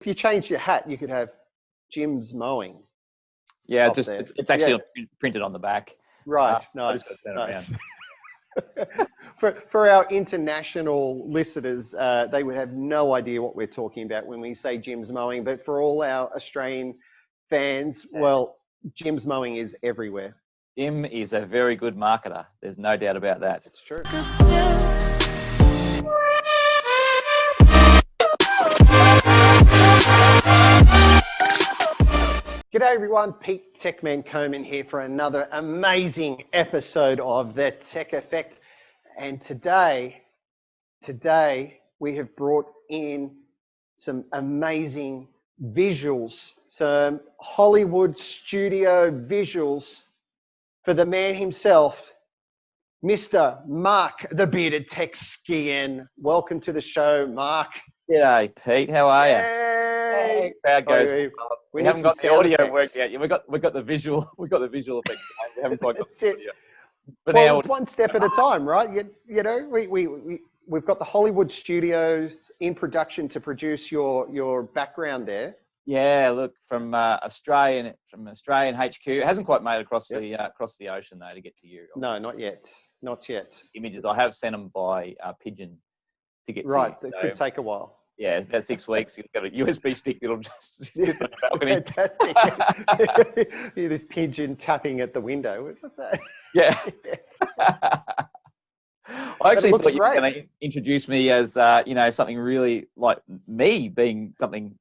If you change your hat, you could have Jim's mowing. Yeah, up just there. it's actually printed on the back. Right. I just Nice. gotta turn it Nice. For our international listeners, they would have no idea what we're talking about when we say Jim's mowing. But for all our Australian fans, well, Jim's mowing is everywhere. Jim is a very good marketer. There's no doubt about that. It's true. G'day everyone, Pete Techman Coman here for another amazing episode of The Tech Effect. And today we have brought in some amazing visuals, some Hollywood studio visuals for the man himself, Mr. Mark, the Bearded Tech Skehan. Welcome to the show, Mark. G'day, Pete. How are you? Hey. Crowd goes. We haven't got the audio worked out. We've got the visual. We've got the visual effects. We haven't quite got the audio. But well, now it's one step at a time, right? You know, we've got the Hollywood studios in production to produce your background there. Yeah, look, from Australian HQ. It hasn't quite made it across the ocean though to get to you. Obviously. No, not yet. Not yet. Images I have sent them by pigeon to get right, to you. It could take a while. Yeah, about 6 weeks. You've got a USB stick that'll just sit on the balcony. Fantastic. Hear this pigeon tapping at the window. What's that? Yeah. I actually thought you were going to introduce me as, something really like me being something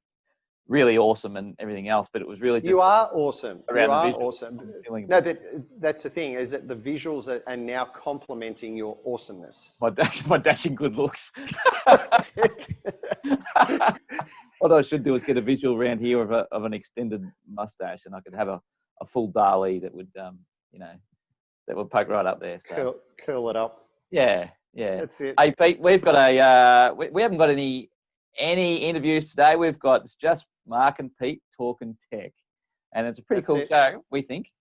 really awesome and everything else, but it was really just... You are awesome. You are awesome. No, but that's the thing, is that the visuals are now complementing your awesomeness. My dashing good looks. What I should do is get a visual around here of an extended mustache, and I could have a full Dali that would, that would poke right up there. So. Curl it up. Yeah. That's it. Hey, Pete, we've got we haven't got any interviews today. We've got just Mark and Pete talking tech, and it's a pretty cool show, we think,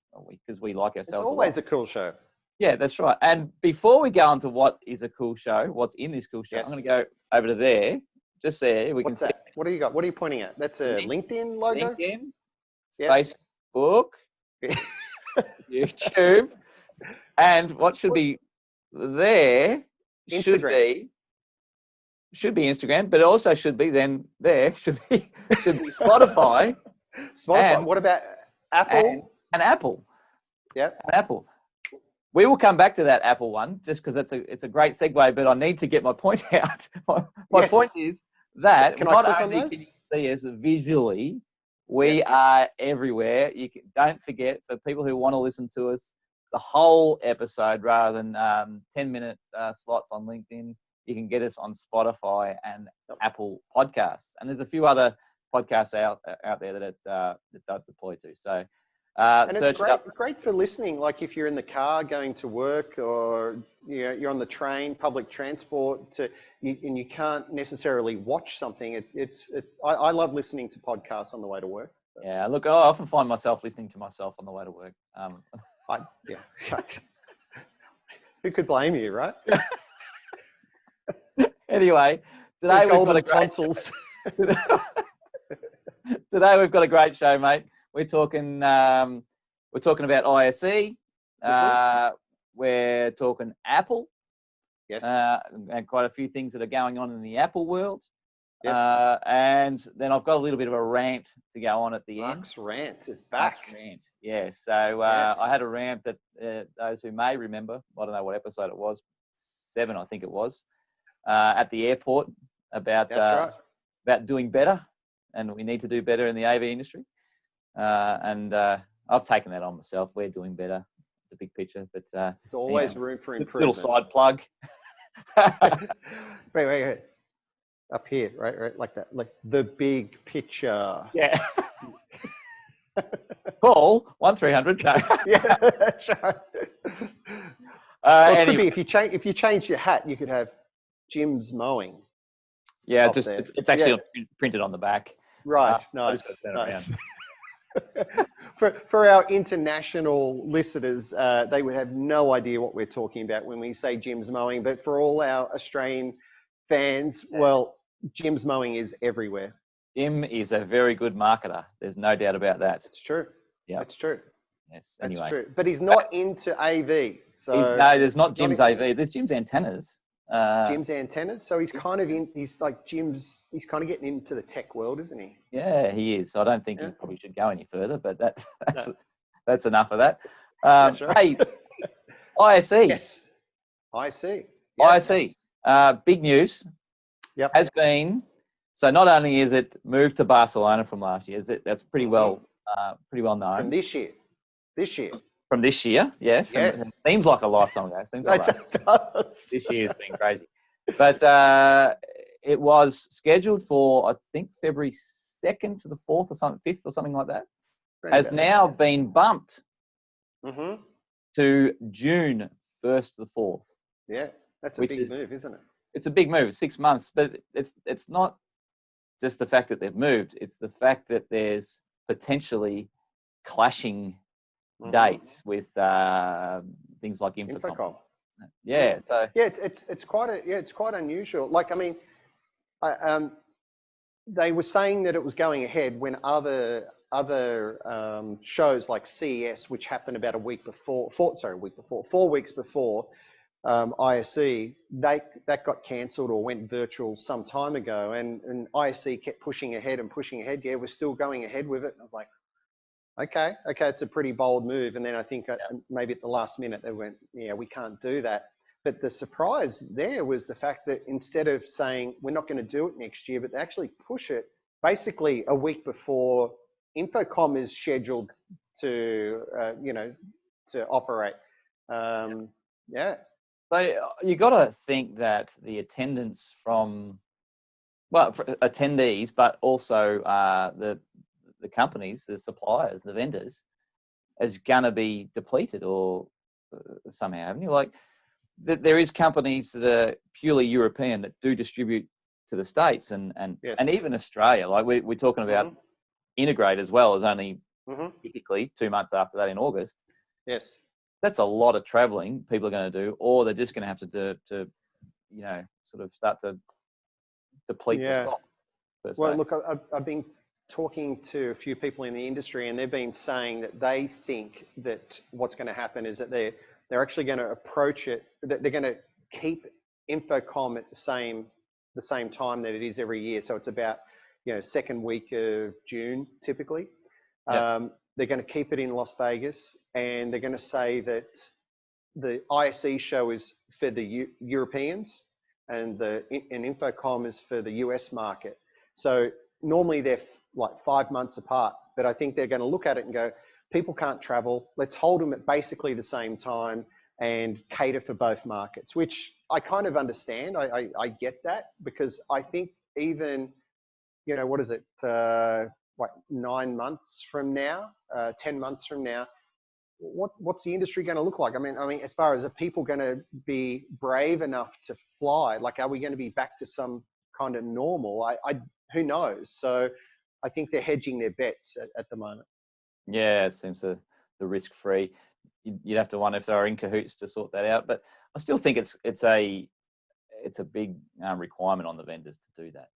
because we like ourselves. It's always a cool show. Yeah, that's right. And before we go on to what is a cool show, what's in this cool show, I'm going to go over to there, just there. We can see. What do you got? What are you pointing at? That's a LinkedIn logo? LinkedIn, Facebook, YouTube, and what should be there should be Instagram, but it also should be should be Spotify. And what about Apple? And Apple. Yeah. And Apple. We will come back to that Apple one just because it's a great segue, but I need to get my point out. My point is that not only can you see us visually, we are everywhere. Don't forget, for people who want to listen to us, the whole episode rather than 10-minute slots on LinkedIn, you can get us on Spotify and Apple Podcasts. And there's a few other podcasts out there that it does deploy to. So, and it's great for listening. Like if you're in the car going to work, or you're on the train, public transport, and you can't necessarily watch something. I love listening to podcasts on the way to work. Yeah, look, I often find myself listening to myself on the way to work. Who could blame you, right? Anyway, today we've got a great Today we've got a great show, mate. We're talking about ISE. We're talking Apple. Yes. And quite a few things that are going on in the Apple world. Yes. And then I've got a little bit of a rant to go on at the end. Mark's rant is back. Rant. Yeah. So I had a rant that those who may remember, I don't know what episode it was, 7, I think it was, at the airport about doing better, and we need to do better in the AV industry. And I've taken that on myself. We're doing better, the big picture, but there's always room for improvement. Little side plug. Wait. Up here, right, like that, like the big picture. Yeah. Call 1300. No. Yeah, that's right. It could be if you change your hat, you could have Jim's mowing. Yeah, it's actually printed on the back. Right, nice. For our international listeners, they would have no idea what we're talking about when we say Jim's mowing. But for all our Australian fans, well, Jim's mowing is everywhere. Jim is a very good marketer. There's no doubt about that. It's true. Yeah, that's true. Yes. That's anyway, true. But he's not into AV. So there's not Jim's AV. There's Jim's antennas. Jim's antennas. So he's kind of he's like Jim's. He's kind of getting into the tech world, isn't he? Yeah, he is. I don't think he probably should go any further. But that's enough of that. That's right. Hey, ISE. Yes. ISE. Yes. ISE. Big news. Yep. Has been. So not only is it moved to Barcelona from last year, that's pretty well known. From this year. From this year, yeah. Yes. It seems like a lifetime ago. Seems like it does. This year's been crazy. But it was scheduled for, I think, February 2nd to the 4th or something, 5th or something like that. Has now been bumped to June 1st to the 4th. Yeah, that's a big move, isn't it? It's a big move, 6 months. But it's not just the fact that they've moved. It's the fact that there's potentially clashing dates with things like Infocom. Yeah. So it's quite unusual. Like, I mean, they were saying that it was going ahead when other shows like CES, which happened about 4 weeks before ISE, that got cancelled or went virtual some time ago, and ISE kept pushing ahead. Yeah, we're still going ahead with it. And I was like, okay, it's a pretty bold move. And then I think maybe at the last minute they went, yeah, we can't do that. But the surprise there was the fact that instead of saying we're not going to do it next year, but they actually push it basically a week before Infocom is scheduled to to operate. So you got to think that the attendance from, for attendees, but also the companies, the suppliers, the vendors, is going to be depleted or somehow, haven't you? Like, there is companies that are purely European that do distribute to the States and even Australia. Like we're talking about Integrate as well, as only typically 2 months after that in August. Yes. That's a lot of traveling people are going to do, or they're just going to have to do to sort of start to deplete the stock. Well, look, I've been talking to a few people in the industry, and they've been saying that they think that what's going to happen is that they're actually going to approach it, that they're going to keep Infocom at the same time that it is every year. So it's about second week of June typically. Yep. They're going to keep it in Las Vegas, and they're going to say that the ISE show is for the Europeans and Infocom is for the US market. So normally they're like 5 months apart, but I think they're going to look at it and go, people can't travel. Let's hold them at basically the same time and cater for both markets, which I kind of understand. I get that, because I think even, what is it? 9 months from now, 10 months from now, what's the industry going to look like? I mean, as far as are people going to be brave enough to fly? Like, are we going to be back to some kind of normal? Who knows? So I think they're hedging their bets at the moment. Yeah, it seems the risk-free. You'd have to wonder if they are in cahoots to sort that out. But I still think it's a big requirement on the vendors to do that,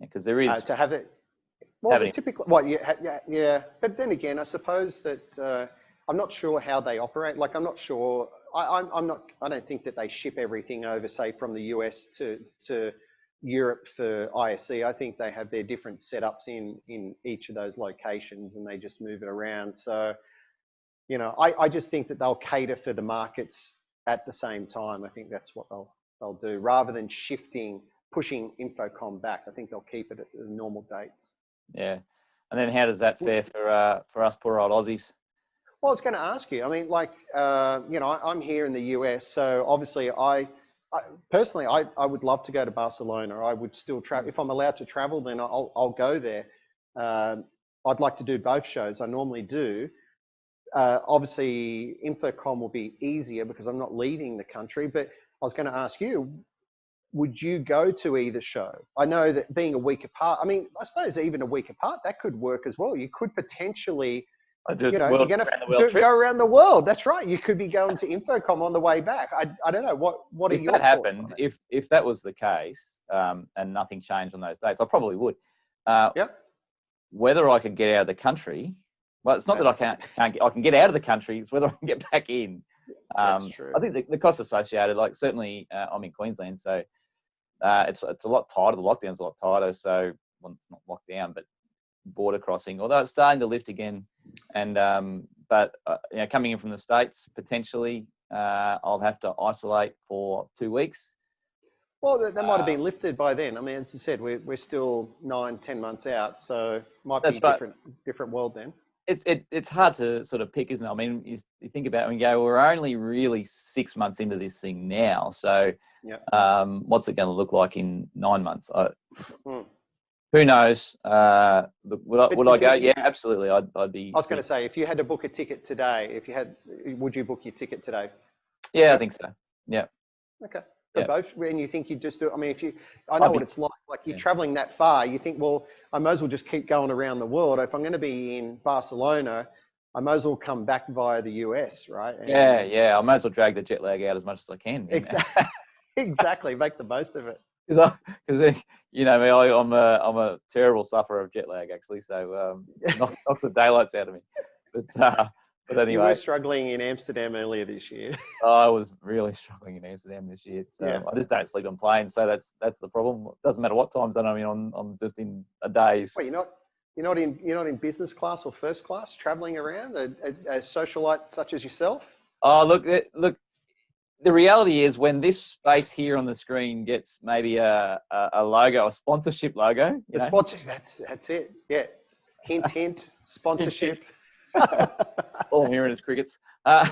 because there is to have it. Well, typically, yeah. But then again, I suppose that I'm not sure how they operate. Like, I'm not sure. I don't think that they ship everything over, say, from the US to Europe for ISE. I think they have their different setups in each of those locations, and they just move it around. So, I just think that they'll cater for the markets at the same time. I think that's what they'll do, rather than pushing Infocom back. I think they'll keep it at the normal dates. Yeah. And then how does that fare for us poor old Aussies? Well, I was going to ask you. I mean, like, I'm here in the US, so obviously I personally would love to go to Barcelona. I would still travel. If I'm allowed to travel, then I'll go there. I'd like to do both shows. I normally do. Obviously, Infocom will be easier because I'm not leaving the country, but I was going to ask you, would you go to either show? I know that being a week apart, I mean, I suppose even a week apart, that could work as well. You could potentially, you're going to go around the world. That's right. You could be going to Infocom on the way back. I don't know. What are your thoughts on that? If that was the case, and nothing changed on those dates, I probably would. Yep. Whether I could get out of the country, well, it's not that I can get out of the country. It's whether I can get back in. That's true. I think the costs associated, like certainly I'm in Queensland, so it's a lot tighter. The lockdown's a lot tighter. So well, it's not lockdown, but border crossing. Although it's starting to lift again, and but coming in from the States, potentially I'll have to isolate for 2 weeks. Well, that might have been lifted by then. I mean, as I said, we're still 9-10 months out, so might be different world then. It's hard to sort of pick, isn't it? I mean, you think about it and go, we're only really 6 months into this thing now. So what's it going to look like in 9 months? Who knows? Would I go? Yeah, absolutely. I'd be. I was going to say, if you had to book a ticket today, would you book your ticket today? Yeah, I think so. Yeah. Okay. For both, and you think you just do? I mean, I know what it's like. Like you're traveling that far, you think, well, I might as well just keep going around the world. If I'm going to be in Barcelona, I might as well come back via the US, right? And I might as well drag the jet lag out as much as I can. Exactly. Exactly. Make the most of it. Because you know me, I'm a terrible sufferer of jet lag, actually. So knocks the daylights out of me. But anyway, you were struggling in Amsterdam earlier this year. I was really struggling in Amsterdam this year. So I just don't sleep on planes. So that's the problem. It doesn't matter what time zone I'm in. I'm just in a daze. Well, you're not in business class or first class traveling around a socialite such as yourself. Oh, look. The reality is, when this space here on the screen gets maybe a logo, a sponsorship logo. Sponsor. That's it. Yeah. Hint. Sponsorship. All I'm hearing is crickets. But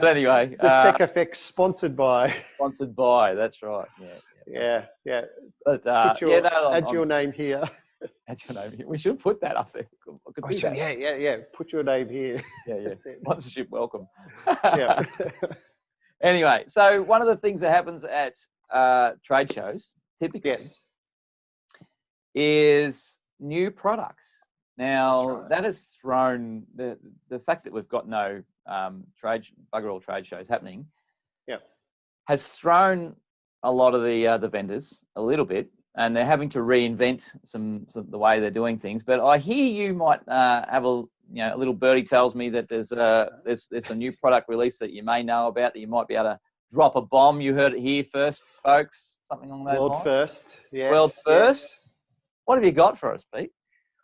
anyway, the Tech Effect sponsored by. Sponsored by. That's right. Yeah. But add your name here. Add your name here. We should put that up there. Yeah. Put your name here. Yeah. Sponsorship welcome. Yeah. Anyway, so one of the things that happens at trade shows typically is new products. Now that has thrown the fact that we've got no bugger all trade shows happening. Has thrown a lot of the vendors a little bit, and they're having to reinvent some the way they're doing things. But I hear you might have a little birdie tells me that there's a new product release that you may know about, that you might be able to drop a bomb. You heard it here first, folks. Something along those lines. World first. Yes. World first. Yes. What have you got for us, Pete?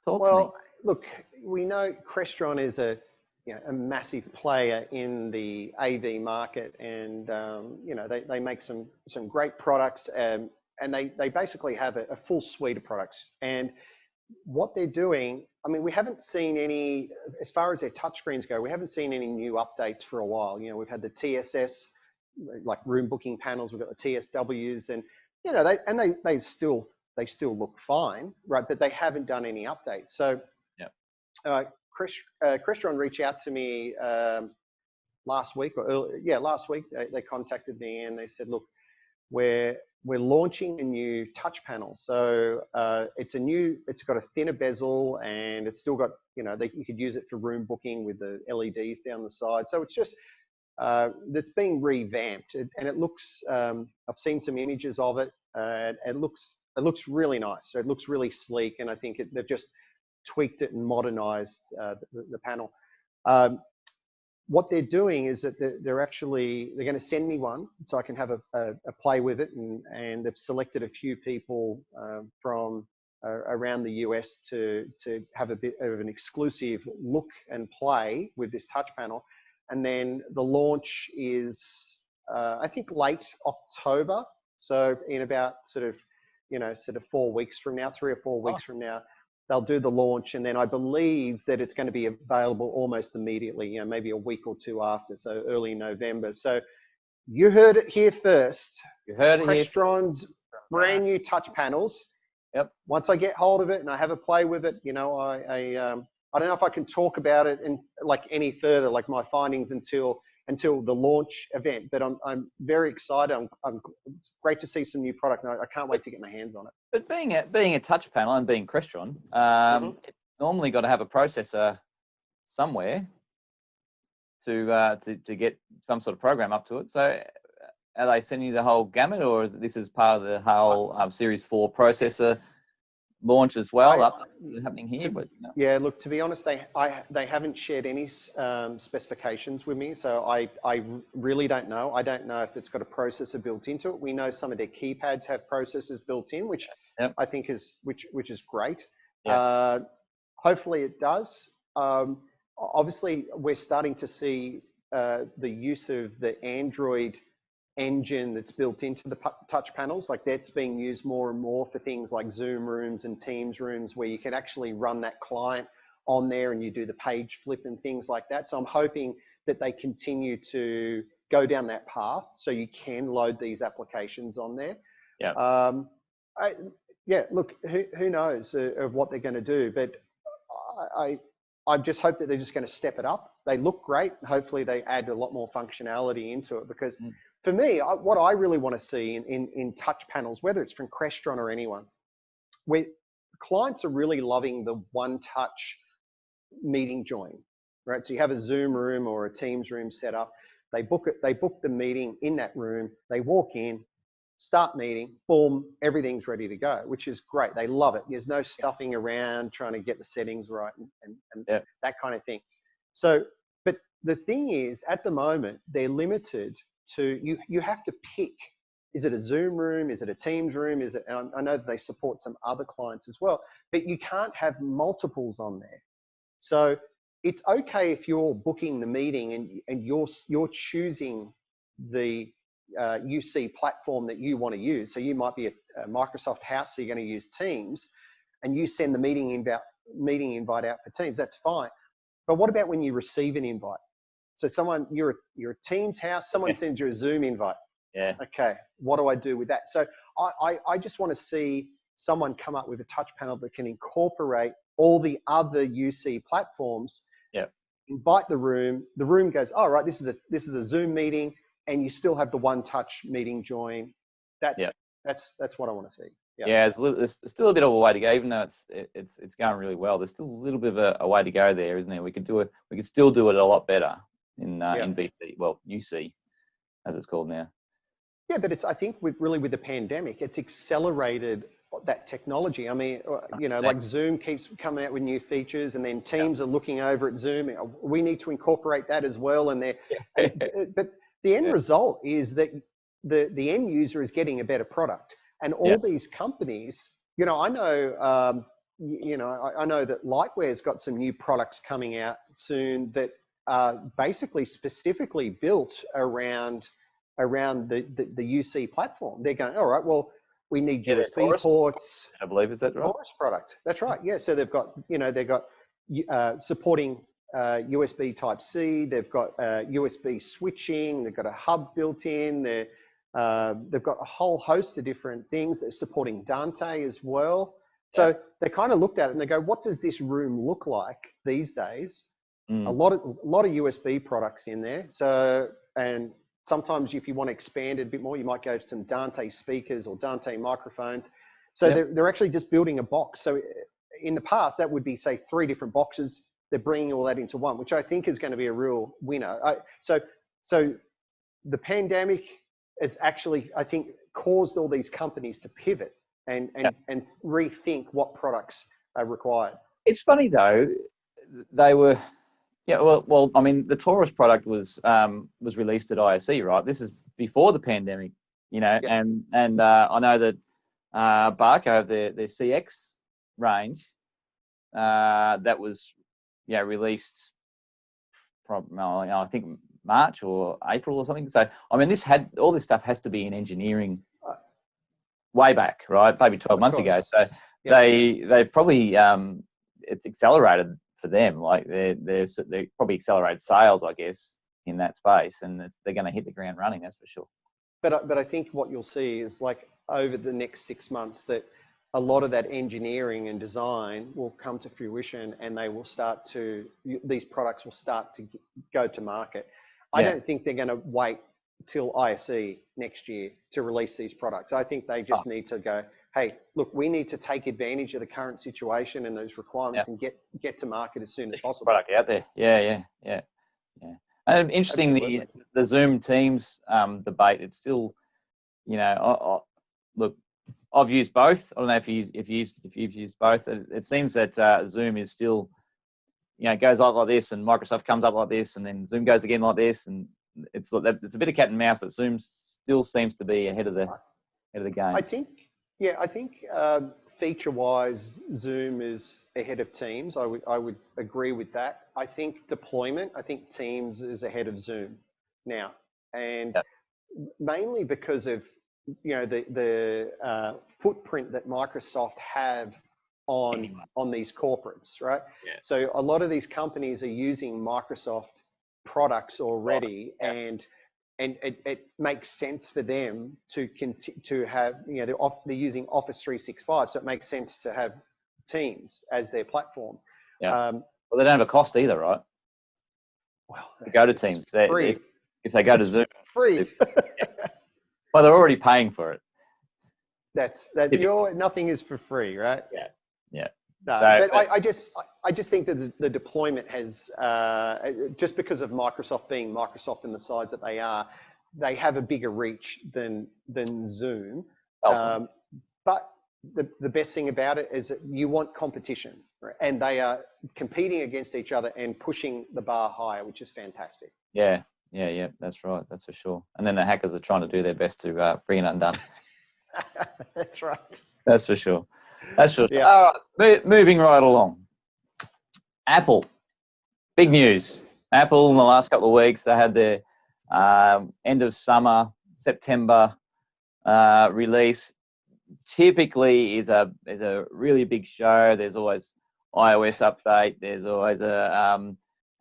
Talk to me. Look, we know Crestron is a massive player in the AV market, and they make some great products, and they basically have a full suite of products. And what they're doing, I mean, we haven't seen any, as far as their touchscreens go, we haven't seen any new updates for a while. We've had the TSS, like room booking panels. We've got the TSWs, and they still look fine, right? But they haven't done any updates. So. Crestron reached out to me last week last week. They contacted me and they said, look, we're launching a new touch panel. So it's got a thinner bezel, and it's still got, you could use it for room booking with the LEDs down the side. So it's just, it's being revamped, and it looks, I've seen some images of it. It looks really nice. So it looks really sleek, and I think they've just tweaked it and modernized the panel. What they're doing is that they're going to send me one so I can have a play with it, and they've selected a few people from around the US to have a bit of an exclusive look and play with this touch panel. And then the launch is I think late October, so in about sort of 4 weeks from now, 3 or 4 weeks from now, they'll do the launch, and then I believe that it's going to be available almost immediately, maybe a week or two after, so early November. So you heard it here first. You heard it here. Crestron's brand new touch panels. Yep. Once I get hold of it and I have a play with it, I don't know if I can talk about it and like any further, like my findings until the launch event, but I'm very excited. It's great to see some new product, and I can't wait to get my hands on it. But being a touch panel and being Crestron, it's normally got to have a processor somewhere to get some sort of program up to it. So are they sending you the whole gamut, or is this part of the whole Series 4 processor launch as well? Happening here, but no. Yeah, look, to be honest, they haven't shared any specifications with me, so I really don't know. I don't know if it's got a processor built into it. We know some of their keypads have processors built in, which I think is which is great. Yep. Hopefully it does. Obviously, we're starting to see the use of the Android engine that's built into the touch panels. Like that's being used more and more for things like Zoom rooms and Teams rooms, where you can actually run that client on there and you do the page flip and things like that. So I'm hoping that they continue to go down that path so you can load these applications on there. Yeah. Look, who knows of what they're going to do, but I just hope that they're just going to step it up. They look great. Hopefully they add a lot more functionality into it, because for me, what I really want to see in touch panels, whether it's from Crestron or anyone, where clients are really loving the one-touch meeting join, right? So you have a Zoom room or a Teams room set up. They book the meeting in that room. They walk in, start meeting, boom, everything's ready to go, which is great. They love it. There's no stuffing around trying to get the settings right and that kind of thing. So, but the thing is, at the moment, they're limited to, you have to pick, is it a Zoom room? Is it a Teams room? Is it, and I know that they support some other clients as well, but you can't have multiples on there. So it's okay if you're booking the meeting and you're choosing the UC platform that you want to use. So you might be a Microsoft house, so you're going to use Teams, and you send the meeting invite out for Teams. That's fine. But what about when you receive an invite? So you're a Teams house, someone sends you a Zoom invite. Yeah. Okay, what do I do with that? So I just want to see someone come up with a touch panel that can incorporate all the other UC platforms. Yeah. Invite the room goes, all right, this is a Zoom meeting, and you still have the one-touch meeting join. That's what I want to see. Yeah, there's still a bit of a way to go, even though it's going really well. There's still a little bit of a way to go there, isn't there? We could still do it a lot better in VC, well, UC, as it's called now. Yeah, but I think with the pandemic, it's accelerated that technology. I mean, like Zoom keeps coming out with new features, and then Teams are looking over at Zoom. We need to incorporate that as well. And but the end result is that the end user is getting a better product. And all these companies, I know, I know that Lightware's got some new products coming out soon that are basically specifically built around the UC platform. They're going, all right, well, we need USB ports. I believe, is that right? Taurus product. That's right. Yeah. So they've got, supporting USB Type-C. They've got USB switching. They've got a hub built in. They've got a whole host of different things. They're supporting Dante as well. So they kind of looked at it and they go, what does this room look like these days? A lot of USB products in there. So, and sometimes if you want to expand it a bit more, you might go to some Dante speakers or Dante microphones. So they're actually just building a box. So in the past, that would be, say, 3 different boxes. They're bringing all that into one, which I think is going to be a real winner. So the pandemic has actually, I think, caused all these companies to pivot and rethink what products are required. It's funny though, they were, well, I mean, the Taurus product was released at ISE, right? This is before the pandemic, and I know that Barco, their CX range, that was released from I think March or April or something. So I mean, all this stuff has to be in engineering way back, right? Maybe 12 months ago. So they probably it's accelerated for them. Like they probably accelerated sales, I guess, in that space, and they're going to hit the ground running. That's for sure. But I think what you'll see is, like, over the next 6 months, that a lot of that engineering and design will come to fruition, and these products will start to go to market. I don't think they're going to wait till ISE next year to release these products. I think they just need to go, hey, look, we need to take advantage of the current situation and those requirements and get to market as soon as possible. Product out there. Yeah. And interesting, the Zoom Teams debate. It's still, look, I've used both. I don't know if you've used both. It seems that Zoom is still, goes up like this, and Microsoft comes up like this, and then Zoom goes again like this, and it's a bit of cat and mouse. But Zoom still seems to be ahead of the game. I think feature-wise, Zoom is ahead of Teams. I would agree with that. I think deployment, Teams is ahead of Zoom now, and mainly because of the footprint that Microsoft have on these corporates, right? Yeah. So a lot of these companies are using Microsoft products already, and it makes sense for them to have, they're using Office 365, so it makes sense to have Teams as their platform. Yeah. Well, they don't have a cost either, right? Well, to go to Teams. If they go to Zoom, free. Well, they're already paying for it. Nothing is for free, right? Yeah. No, but I just think that the deployment has, just because of Microsoft being Microsoft in the size that they have a bigger reach than Zoom. But the best thing about it is that you want competition, right? And they are competing against each other and pushing the bar higher, which is fantastic. Yeah, that's right. That's for sure. And then the hackers are trying to do their best to bring it undone. That's right. That's for sure. That's for sure. Yeah. All right, moving right along. Apple, big news. Apple in the last couple of weeks, they had their end of summer, September release. Typically is a really big show. There's always iOS update. There's always a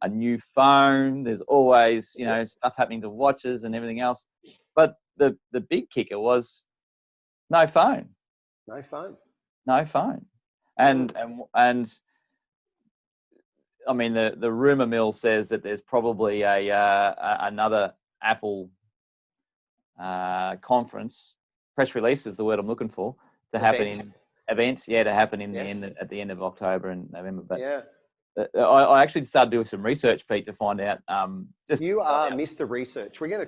new phone. There's always stuff happening to watches and everything else. But the big kicker was no phone. No phone. No phone. And I mean the rumor mill says that there's probably another Apple conference. Press release is the word I'm looking for, to happen in events. Yeah, to happen in at the end of October and November. But I actually started doing some research, Pete, to find out. You are Mr. Research. You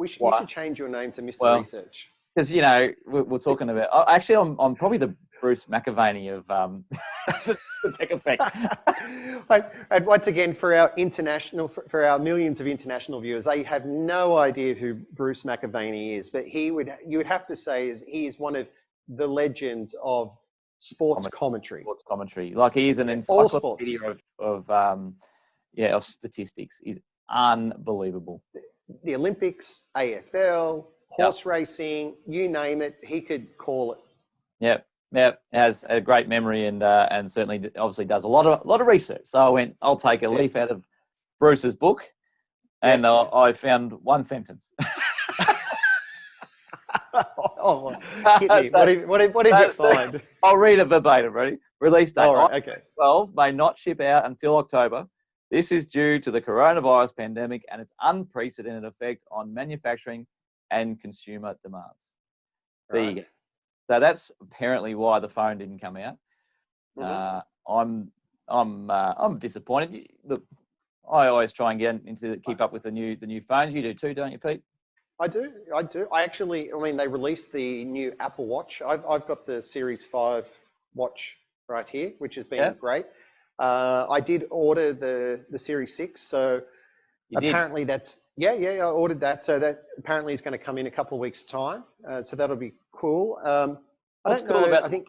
should change your name to Mr. Research. Because we're talking about. Actually, I'm probably the Bruce McAvaney of the Tech Effect. And once again, for our millions of international viewers, they have no idea who Bruce McAvaney is. But you would have to say he is one of the legends of sports commentary. Sports commentary, like he is an encyclopedia of statistics. He's unbelievable. The Olympics, AFL, horse racing, you name it, he could call it. Yep, has a great memory and certainly obviously does a lot of research. So I'll take a leaf out of Bruce's book, and I found one sentence. Hit me. What did you find? I'll read it verbatim. Ready? Release date. All right, okay. 12 may not ship out until October. This is due to the coronavirus pandemic and its unprecedented effect on manufacturing and consumer demands. There you go. So that's apparently why the phone didn't come out. Mm-hmm. I'm disappointed. Look, I always try and keep up with the new phones. You do too, don't you, Pete? I do. They released the new Apple Watch. I've got the Series 5 watch right here, which has been great. I did order the Series 6, so apparently that's I ordered that, so that apparently is going to come in a couple of weeks' time. So that'll be cool. I think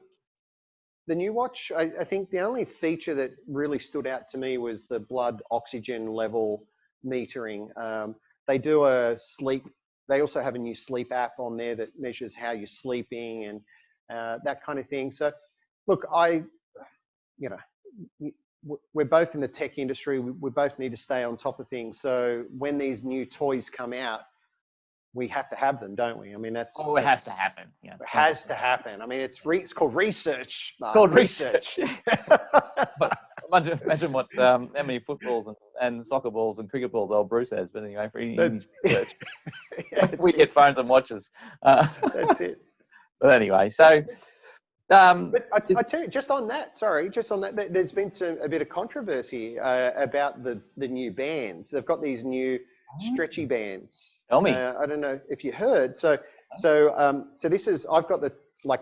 the new watch, I think the only feature that really stood out to me was the blood oxygen level metering. They do they also have a new sleep app on there that measures how you're sleeping and that kind of thing. So look, we're both in the tech industry. We both need to stay on top of things. So when these new toys come out, we have to have them, don't we? I mean, it has to happen. Yeah, it has to happen. I mean, it's called research. It's called research. But imagine what how many footballs and soccer balls and cricket balls old Bruce has. But anyway, for his research, we get phones and watches. That's it. But anyway, so. But I tell you, just on that, there's been a bit of controversy about the new bands. They've got these new stretchy bands. Tell me. I don't know if you heard. So this is, I've got the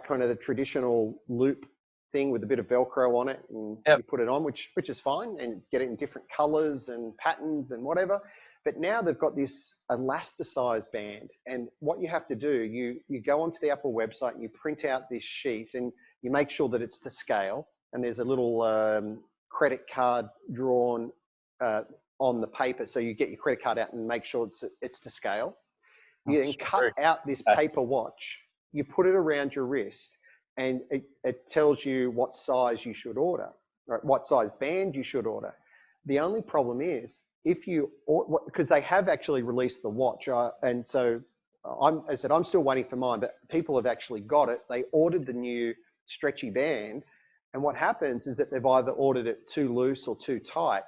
kind of the traditional loop thing with a bit of Velcro on it, and you put it on, which is fine, and get it in different colors and patterns and whatever. But now they've got this elasticized band, and what you have to do, you go onto the Apple website and you print out this sheet, and you make sure that it's to scale, and there's a little credit card drawn on the paper, so you get your credit card out and make sure it's to scale. You then cut out this paper watch, you put it around your wrist, and it tells you what size you should order, right? What size band you should order. The only problem is, if you, because they have actually released the watch, and so I'm still waiting for mine, but people have actually got it. They ordered the new stretchy band, and what happens is that they've either ordered it too loose or too tight,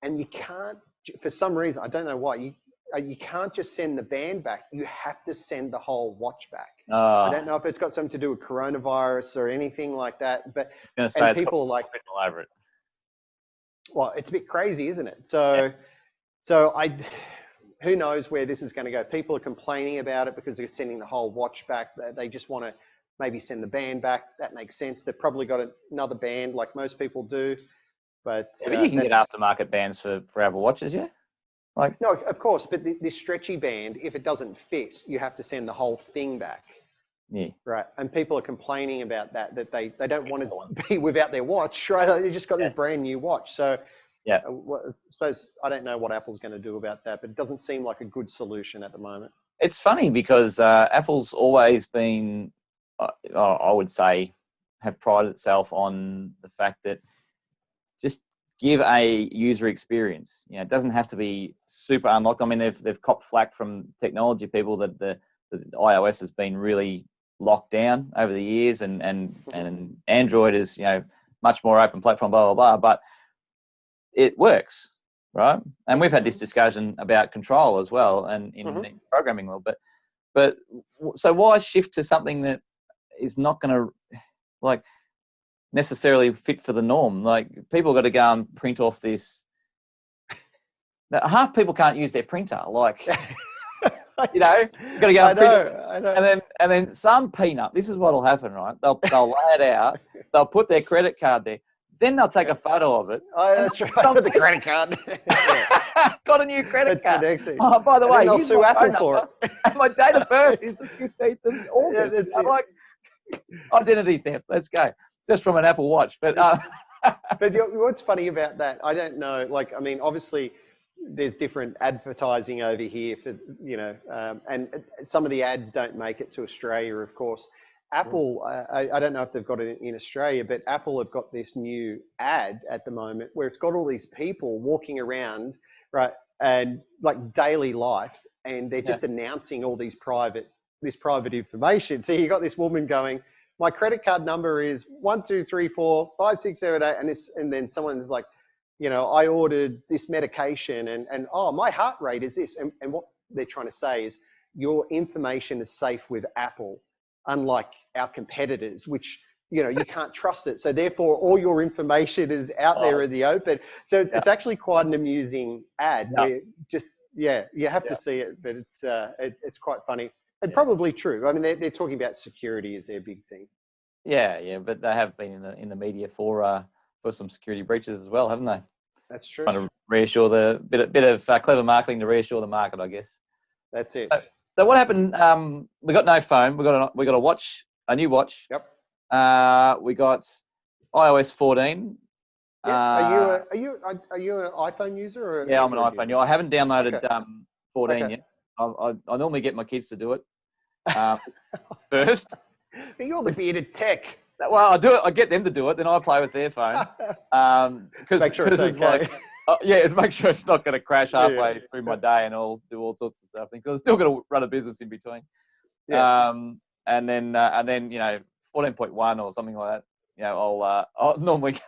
and you can't, for some reason, I don't know why, you can't just send the band back. You have to send the whole watch back. I don't know if it's got something to do with coronavirus or anything like that, but and people are like, all over it. Well, it's a bit crazy, isn't it? So who knows where this is going to go? People are complaining about it because they're sending the whole watch back. They just want to maybe send the band back. That makes sense. They've probably got another band like most people do. But you can get aftermarket bands for Apple Watches, yeah? No, of course. But this stretchy band, if it doesn't fit, you have to send the whole thing back. Yeah. Right. And people are complaining about that they don't want to be without their watch, right? They just got this brand new watch. So yeah, I suppose I don't know what Apple's going to do about that, but it doesn't seem like a good solution at the moment. It's funny because Apple's always been, I would say, have prided itself on the fact that just give a user experience. You know, it doesn't have to be super unlocked. I mean, they've copped flack from technology people that the iOS has been really locked down over the years, and Android is, you know, much more open platform, blah, blah, blah, but it works, right? And we've had this discussion about control as well, and in the programming world, but so why shift to something that is not going to necessarily fit for the norm? Like, people got to go and print off this. Half people can't use their printer, you know, you've got to go and print it. I know. And then some peanut, this is what will happen, right? They'll lay it out, they'll put their credit card there, then they'll take a photo of it. Oh, that's right, with the credit card. Got a new credit card. Oh, by the way, they'll sue Apple for it. And my date of birth is the 15th of August. Yeah, I'm like, identity theft, let's go. Just from an Apple Watch. But what's funny about that, I don't know, I mean, obviously there's different advertising over here for, you know, and some of the ads don't make it to Australia, of course. Apple, I don't know if they've got it in Australia, but Apple have got this new ad at the moment where it's got all these people walking around, right, and like daily life, and they're just announcing all this private information. So you got this woman going, my credit card number is 12345678, and then someone's like, you know, I ordered this medication, and oh, my heart rate is this. And what they're trying to say is your information is safe with Apple, unlike our competitors, which, you know, you can't trust it. So therefore, all your information is out there in the open. So it's actually quite an amusing ad. Where you have to see it, but it's quite funny and probably true. I mean, they're talking about security as their big thing. Yeah, but they have been in the media for some security breaches as well, haven't they? That's true. Trying to reassure the bit of clever marketing to reassure the market, I guess. That's it. So what happened? We got no phone. We got a watch, a new watch. Yep. We got iOS 14. Yeah. Are you an iPhone user? Or yeah, I'm an iPhone user. I haven't downloaded 14 yet. I normally get my kids to do it first. But you're the bearded tech. Well, I do it. I get them to do it, then I play with their phone. Because make sure it's okay. It's make sure it's not going to crash halfway through my day, and I'll do all sorts of stuff. Because I've still got to run a business in between. Yes. And then 14.1 or something like that. You know, I'll normally.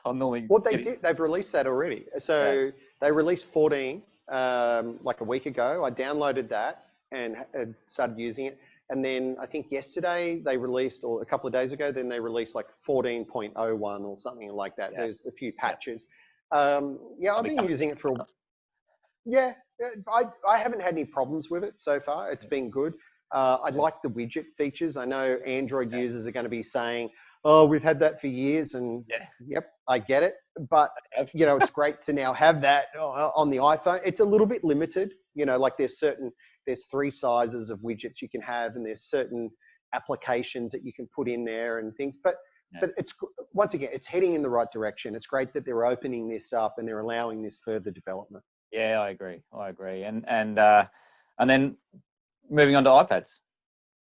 What they did, they've released that already. So they released 14 like a week ago. I downloaded that and started using it. And then I think yesterday they released, or a couple of days ago, then they released like 14.01 or something like that. There's a few patches. I've been using it for Yeah, I haven't had any problems with it so far. It's been good. I like the widget features. I know Android users are going to be saying, "Oh, we've had that for years," and Yeah. yep, I get it. But you know, it's great to now have that on the iPhone. It's a little bit limited. You know, like there's 3 sizes of widgets you can have, and there's certain applications that you can put in there and things. But it's, once again, it's heading in the right direction. It's great that they're opening this up and they're allowing this further development. Yeah, I agree. And then moving on to iPads.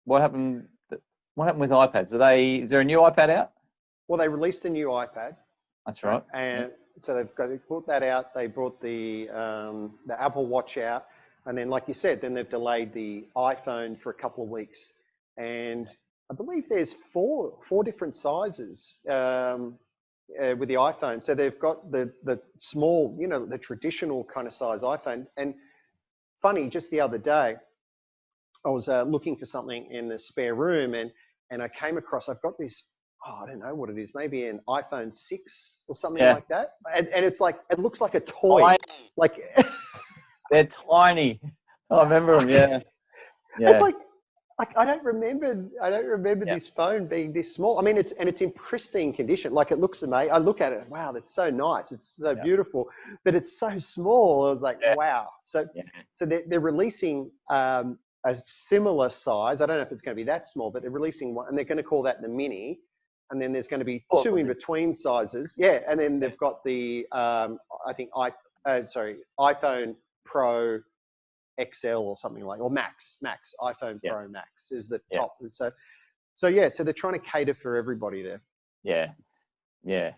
What happened? What happened with iPads? Is there a new iPad out? Well, they released a new iPad. That's right. And so they brought that out. They brought the Apple Watch out, and then, like you said, then they've delayed the iPhone for a couple of weeks. And I believe there's four different sizes with the iPhone. So they've got the small, you know, the traditional kind of size iPhone. And funny, just the other day, I was looking for something in the spare room, and I came across, I've got this, I don't know what it is, maybe an iPhone 6 or something like that. And it's like, it looks like a toy. Tiny. Like they're tiny. I remember them. Yeah. It's like I don't remember this phone being this small. I mean, it's in pristine condition. Like, it looks amazing. I look at it, wow, that's so nice. It's so beautiful, but it's so small. I was like, wow. So they're releasing a similar size. I don't know if it's going to be that small, but they're releasing one, and they're going to call that the Mini. And then there's going to be 2 in between sizes. Yeah, and then they've got the I think iPhone Pro XL or something like, or Max iPhone Pro Max is the top. And so they're trying to cater for everybody there. Yeah.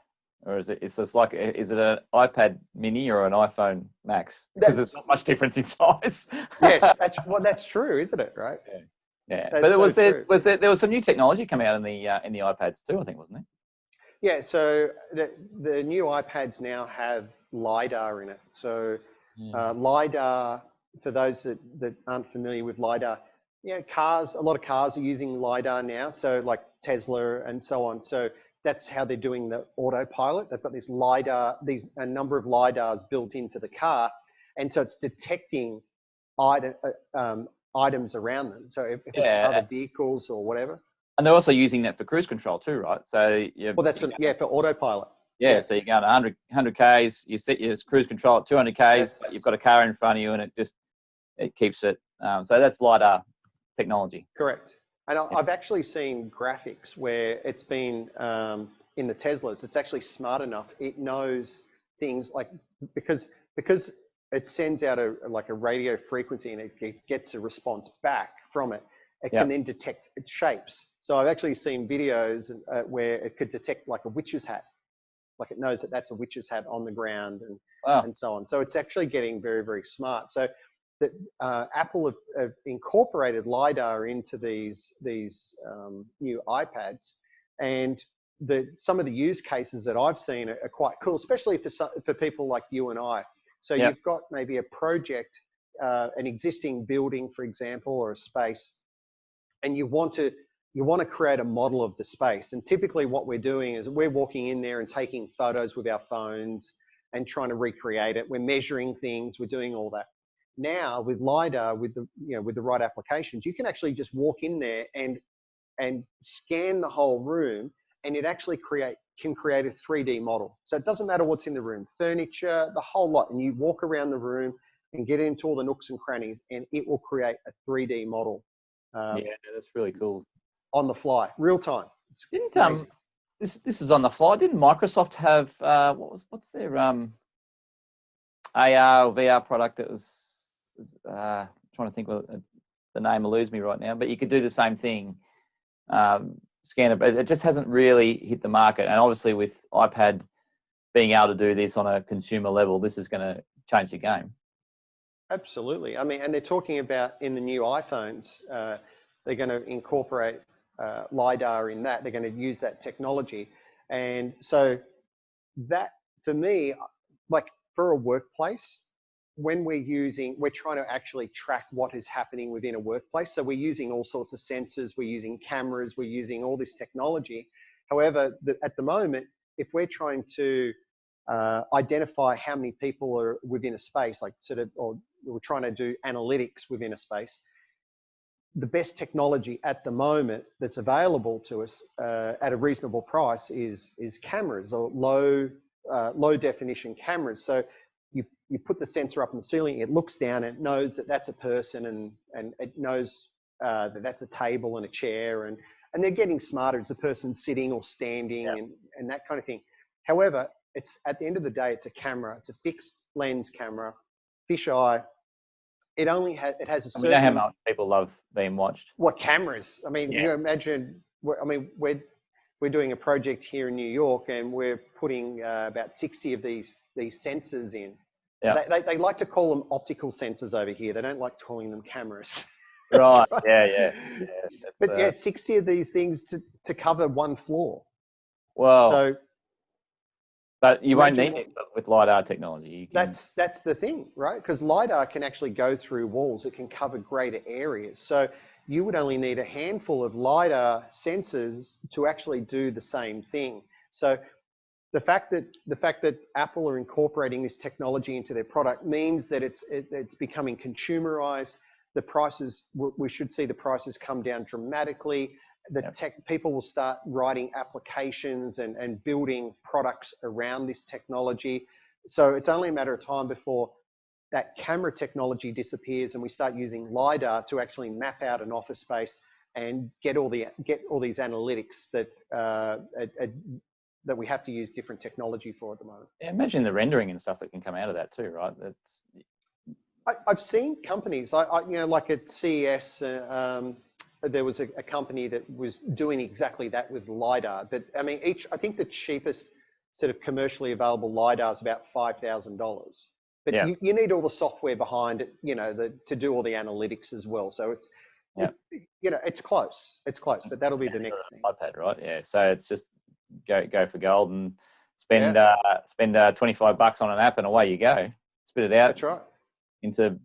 Or is it? It's just like, is it an iPad Mini or an iPhone Max? Because there's not much difference in size. Yes, that's true, isn't it? Right. Yeah. But there was some new technology coming out in the iPads too, I think, wasn't it? Yeah. So the new iPads now have LiDAR in it. So LiDAR, for those that aren't familiar with LiDAR, a lot of cars are using LiDAR now. So like Tesla and so on. So that's how they're doing the autopilot. They've got this LiDAR, a number of LiDARs built into the car. And so it's detecting items around them. So if it's other vehicles or whatever. And they're also using that for cruise control too, right? So for autopilot. Yeah, so you're going 100 Ks, you set your cruise control at 200 Ks, but you've got a car in front of you, and it keeps it. So that's LiDAR technology. Correct. And I've actually seen graphics where it's been in the Teslas. It's actually smart enough. It knows things like, because it sends out a radio frequency, and it gets a response back from it. It can then detect shapes. So I've actually seen videos where it could detect like a witch's hat. Like, it knows that that's a witch's hat on the ground, and so on. So it's actually getting very, very smart. So that Apple have incorporated LiDAR into these new iPads, and some of the use cases that I've seen are quite cool, especially for people like you and I. So you've got maybe a project, an existing building, for example, or a space, and you want to create a model of the space. And typically what we're doing is we're walking in there and taking photos with our phones and trying to recreate it. We're measuring things, we're doing all that. Now with LiDAR, with the right applications, you can actually just walk in there and scan the whole room, and it actually can create a 3D model. So it doesn't matter what's in the room, furniture, the whole lot. And you walk around the room and get into all the nooks and crannies, and it will create a 3D model. That's really cool. On the fly, real time. This is on the fly. Didn't Microsoft have what's their AR or VR product that was trying to think of the name eludes me right now, but you could do the same thing, scan it, but it just hasn't really hit the market. And obviously with iPad being able to do this on a consumer level, this is going to change the game. Absolutely. I mean, and they're talking about in the new iPhones, they're going to incorporate LiDAR in that. They're going to use that technology. And so that, for me, like for a workplace, when we're trying to actually track what is happening within a workplace. So we're using all sorts of sensors, we're using cameras, we're using all this technology. However, at the moment, if we're trying to identify how many people are within a space, like or we're trying to do analytics within a space. The best technology at the moment that's available to us at a reasonable price is cameras, or low definition cameras. So you put the sensor up in the ceiling, it looks down, and it knows that that's a person, and it knows that that's a table and a chair, and they're getting smarter as the person's sitting or standing, and that kind of thing. However, it's at the end of the day, it's a camera. It's a fixed lens camera, fisheye. It has a certain. We know how much people love being watched. What cameras? I mean, you imagine. I mean, we're doing a project here in New York, and we're putting about 60 of these sensors in. Yeah. They like to call them optical sensors over here. They don't like calling them cameras. Right. Yeah. But 60 of these things to cover one floor. Well. So. But you won't need it with LiDAR technology. That's the thing, right? Because LiDAR can actually go through walls. It can cover greater areas. So you would only need a handful of LiDAR sensors to actually do the same thing. So the fact that Apple are incorporating this technology into their product means that it's becoming consumerized. The prices, we should see the prices come down dramatically. People will start writing applications and building products around this technology. So it's only a matter of time before that camera technology disappears and we start using LiDAR to actually map out an office space and get all these analytics that we have to use different technology for at the moment. Yeah, imagine the rendering and stuff that can come out of that too, right? I've seen companies, like at CES. There was a company that was doing exactly that with LiDAR. But I mean, I think the cheapest sort of commercially available LiDAR is about $5,000. But you need all the software behind it, to do all the analytics as well. So it's close. It's close, but that'll be the next thing. iPad, right? Yeah. So it's just go for gold and spend $25 on an app and away you go. Spit it out. That's right. Into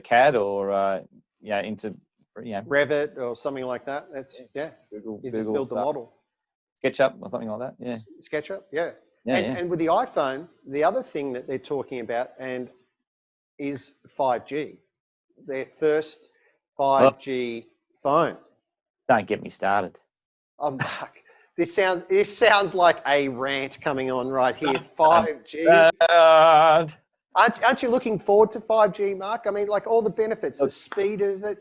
CAD or into Revit or something like that. That's Google build the model. SketchUp or something like that. Yeah. SketchUp. Yeah. And with the iPhone, the other thing that they're talking about is 5G. Their first 5G phone. Don't get me started. Mark, this sounds like a rant coming on right here. 5G. Aren't you looking forward to 5G, Mark? I mean, like all the benefits, the speed of it,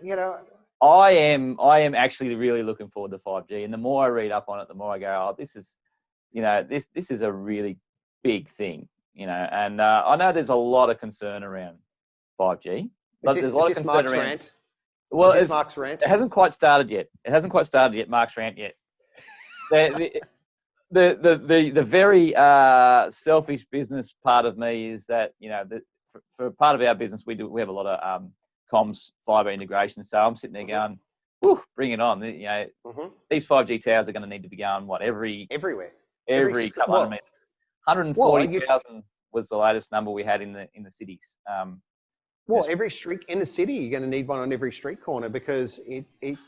I am actually really looking forward to 5G, and the more I read up on it, the more I go, oh, this is, this is a really big thing, and I know there's a lot of concern around 5G, but there's a lot of concern around. Rant? Well, it's Mark's rant. It hasn't quite started yet. Mark's rant yet. The very selfish business part of me is that for part of our business we have a lot of comms fiber integration. So I'm sitting there going, "Whew, bring it on!" These 5G towers are going to need to be going everywhere, every couple of minutes. 140,000 was the latest number we had in the cities. Every street in the city, you're going to need one on every street corner because it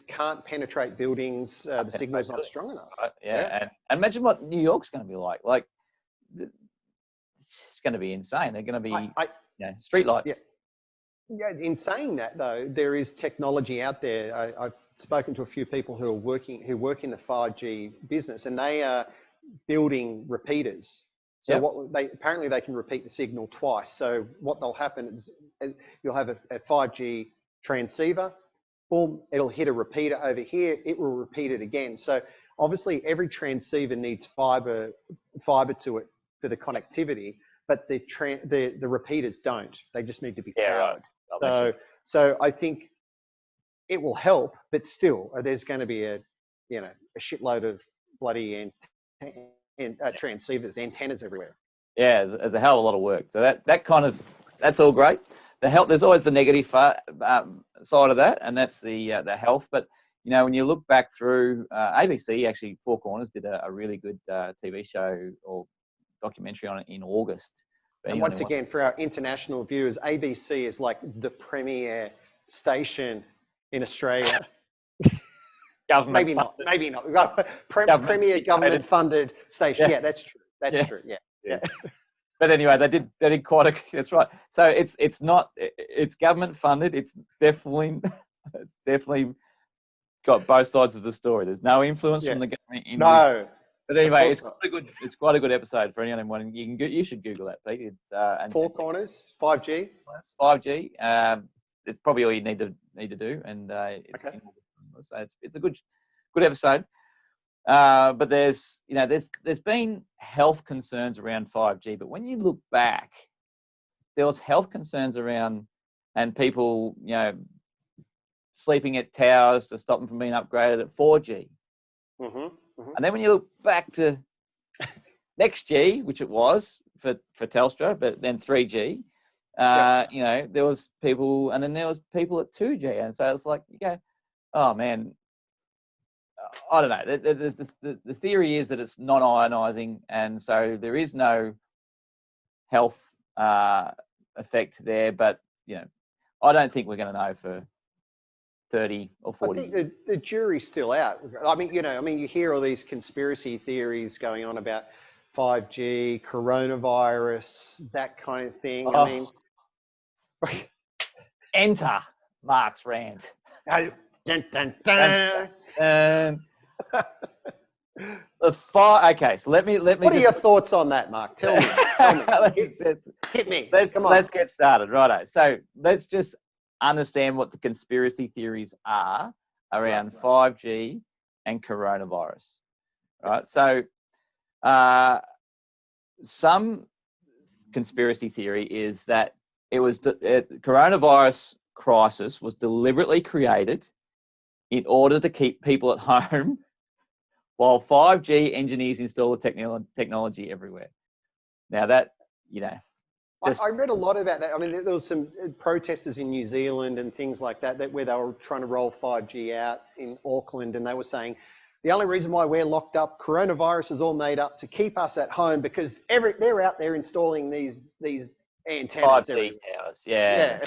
can't penetrate buildings. The signal's not strong enough. And imagine what New York's going to be like. Like, it's going to be insane. They're going to be street lights. Yeah. In saying that, though, there is technology out there. I've spoken to a few people who work in the 5G business, and they are building repeaters. So apparently they can repeat the signal twice. So what will happen is you'll have a 5G transceiver, boom, it'll hit a repeater over here, it will repeat it again. So obviously every transceiver needs fiber to it for the connectivity, but the repeaters don't. They just need to be powered. Right. So I think it will help, but still there's going to be a shitload of bloody transceivers, antennas everywhere. Yeah, there's a hell of a lot of work. So that's all great. The health, there's always the negative side of that, and that's the health. But when you look back through ABC, actually Four Corners did a really good TV show or documentary on it in August. And once again, for our international viewers, ABC is like the premier station in Australia. Maybe not. We've got premier government-funded station. Yeah, that's true. That's true. Yeah. Yeah. But anyway, they did quite a. That's right. So it's government funded. It's definitely got both sides of the story. There's no influence from the government. No. But anyway, it's quite a good episode for anyone wanting. You should Google that, Pete. It's Four Corners, 5G. 5G. It's probably all you need to do, and so it's a good episode. But there's been health concerns around 5G, but when you look back, there was health concerns around and people sleeping at towers to stop them from being upgraded at 4G. And then when you look back to next G, which it was for Telstra, but then 3G, there was people, and then there was people at 2G, and so it's like you go, oh man, I don't know. There's the theory is that it's non-ionizing, and so there is no health effect there. But I don't think we're going to know for 30 or 40. I think the jury's still out. I mean, you hear all these conspiracy theories going on about 5G, coronavirus, that kind of thing. Oh. I mean, enter Mark's rant. Dun, dun, dun. Okay, so let me. What are your thoughts on that, Mark? Tell me. Hit me. Come on. Let's get started, righto. So let's just understand what the conspiracy theories are around 5G and coronavirus. Right. So some conspiracy theory is that it was coronavirus crisis was deliberately created in order to keep people at home while 5G engineers install the technology everywhere. Now that, I read a lot about that. I mean, there was some protesters in New Zealand and things like that where they were trying to roll 5G out in Auckland, and they were saying the only reason why we're locked up, coronavirus is all made up to keep us at home because they're out there installing these antennas. 5G towers, yeah.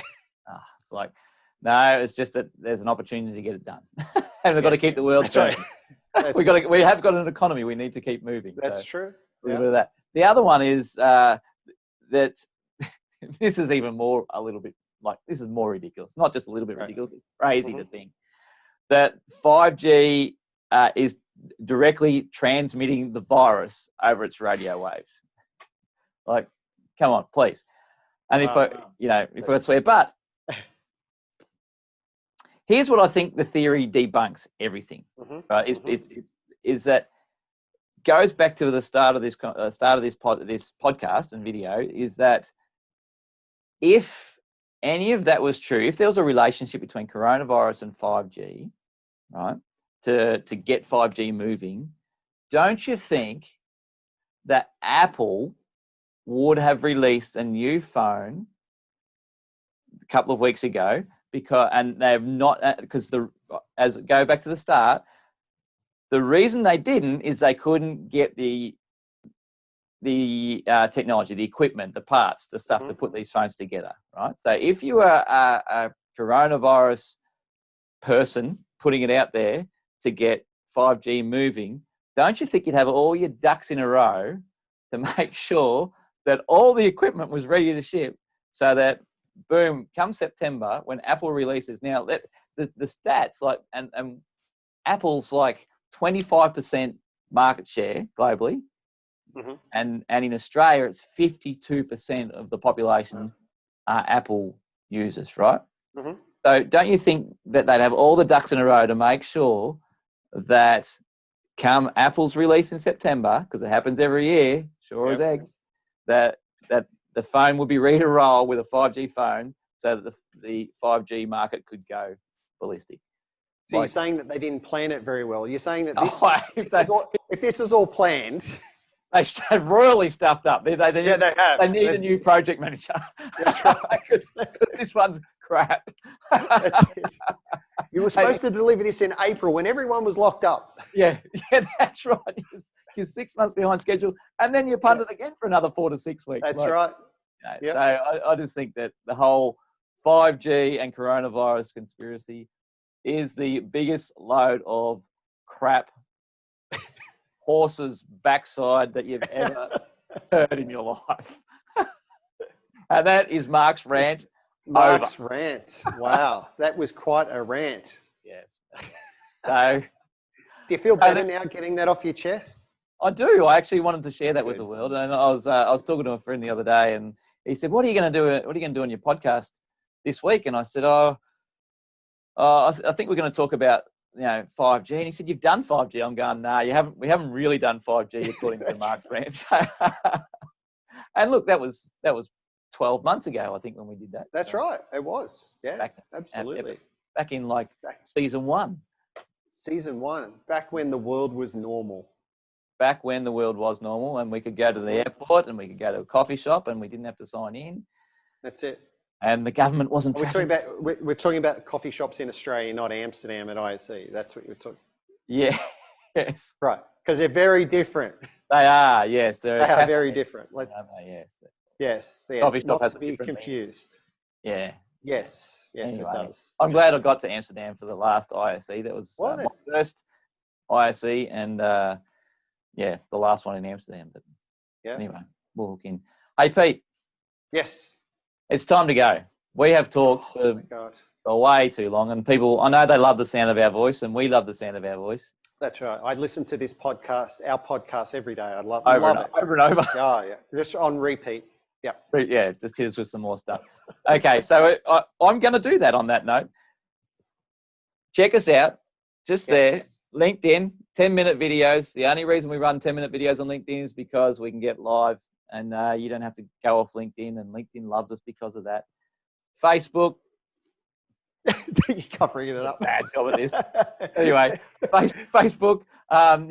Oh, it's like, no, it's just that there's an opportunity to get it done, and we've got to keep the world turning. Right. We have got an economy. We need to keep moving. That's true. A little bit of that. The other one is that this is even more a little bit like this is more ridiculous. Not just a little bit ridiculous. It's crazy to think that 5G is directly transmitting the virus over its radio waves. Like, come on, please. And if I swear, but here's what I think the theory debunks everything. Right? Is that goes back to the start of this podcast and video, is that if any of that was true, if there was a relationship between coronavirus and 5G, right, to get 5G moving, don't you think that Apple would have released a new phone a couple of weeks ago go back to the start, the reason they didn't is they couldn't get the technology, the equipment, the parts, the stuff to put these phones together, right? So if you are a coronavirus person putting it out there to get 5G moving, don't you think you'd have all your ducks in a row to make sure that all the equipment was ready to ship so that, boom, come September when Apple releases, now the stats, like, and Apple's like 25% market share globally, and in Australia it's 52% of the population are Apple users, right? So don't you think that they'd have all the ducks in a row to make sure that come Apple's release in September, because it happens every year, sure as eggs, that the phone would be ready to roll with a 5G phone so that the 5G market could go ballistic? So you're saying that they didn't plan it very well. You're saying that if this was all planned, they've royally stuffed up. They have. They need a new project manager. That's right. Because this one's crap. That's it. You were supposed to deliver this in April when everyone was locked up. Yeah, that's right. You're 6 months behind schedule, and then you punt it again for another 4 to 6 weeks. That's right. So I just think that the whole 5G and coronavirus conspiracy is the biggest load of crap horse's backside that you've ever heard in your life. And that is Mark's rant. Mark's rant. Wow, that was quite a rant. Yes. So, do you feel better now getting that off your chest? I do. I actually wanted to share that with the world, and I was talking to a friend the other day, and he said, "What are you going to do? What are you going to do on your podcast this week?" And I said, I think we're going to talk about 5G." And he said, "You've done 5G." I'm going, "No, you haven't. We haven't really done 5G according to Mark's rant." And look, that was 12 months ago, I think, when we did that. That's right. It was. Yeah, absolutely. Back in season 1. Season 1, back when the world was normal. Back when the world was normal, and we could go to the airport, and we could go to a coffee shop, and we didn't have to sign in. That's it. And the government wasn't. We're talking about coffee shops in Australia, not Amsterdam at ISE. That's what you're talking. Yeah. Yes. Right, because they're very different. They are. Yes, they are very different. Yes. Yes. Coffee shop not to be confused. Yeah. Yes. Yes, anyway, it does. I'm glad I got to Amsterdam for the last ISE. That was my first ISE, and the last one in Amsterdam. But anyway, we'll hook in. Hey, Pete. Yes. It's time to go. We have talked for way too long, and people, I know they love the sound of our voice, and we love the sound of our voice. That's right. I listen to this podcast, our podcast, every day. I love it. Over and over. Oh, yeah. Just on repeat. Yep. Yeah, just hit us with some more stuff. Okay, so I'm going to do that on that note. Check us out. Just there. LinkedIn, 10-minute videos. The only reason we run 10-minute videos on LinkedIn is because we can get live, and you don't have to go off LinkedIn, and LinkedIn loves us because of that. Facebook. You're covering it up. Bad job at this. Anyway, Facebook.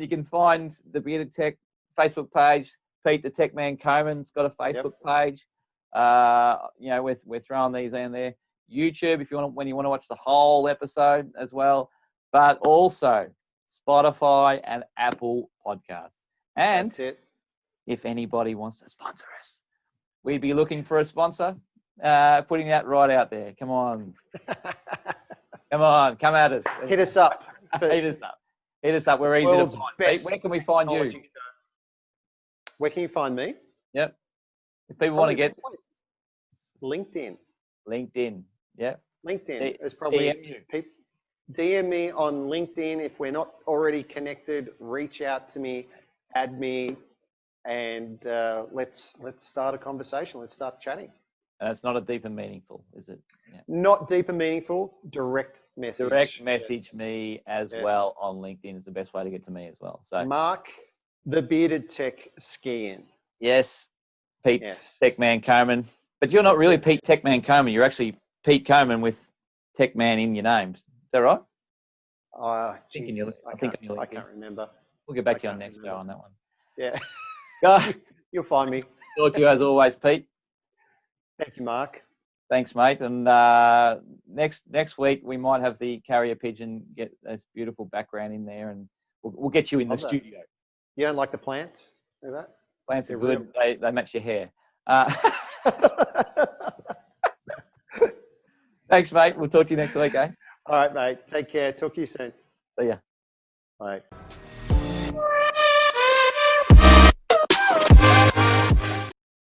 You can find the Bearded Tech Facebook page. Pete, the Tech Man Coman's got a Facebook page. We're throwing these in there. YouTube, if you want, when you want to watch the whole episode as well, but also Spotify and Apple Podcasts. And that's it. If anybody wants to sponsor us, we'd be looking for a sponsor. Putting that right out there. Come on. Come at us. Hit us up. Hit us up. We're easy to find. Where can we find you? Where can you find me? Yep. If people want to get LinkedIn. Yeah. LinkedIn is probably DM me on LinkedIn. If we're not already connected, reach out to me, add me, and let's start a conversation. Let's start chatting. And it's not a deep and meaningful, is it? Yeah. Not deep and meaningful. Direct message. Direct message me as well on LinkedIn is the best way to get to me as well. So Mark, the Bearded Tech Skehan. Yes, Pete Techman Coman. But you're not really Pete Techman Coman. You're actually Pete Coman with Techman in your names. Is that right? I can't remember. We'll get back to you on next show on that one. Yeah. You'll find me. Talk to you as always, Pete. Thank you, Mark. Thanks, mate. And next week we might have the carrier pigeon get this beautiful background in there, and we'll get you in the studio. You don't like the plants? Is that? Plants are good. They match your hair. Thanks, mate. We'll talk to you next week, eh? All right, mate. Take care. Talk to you soon. See ya. Bye.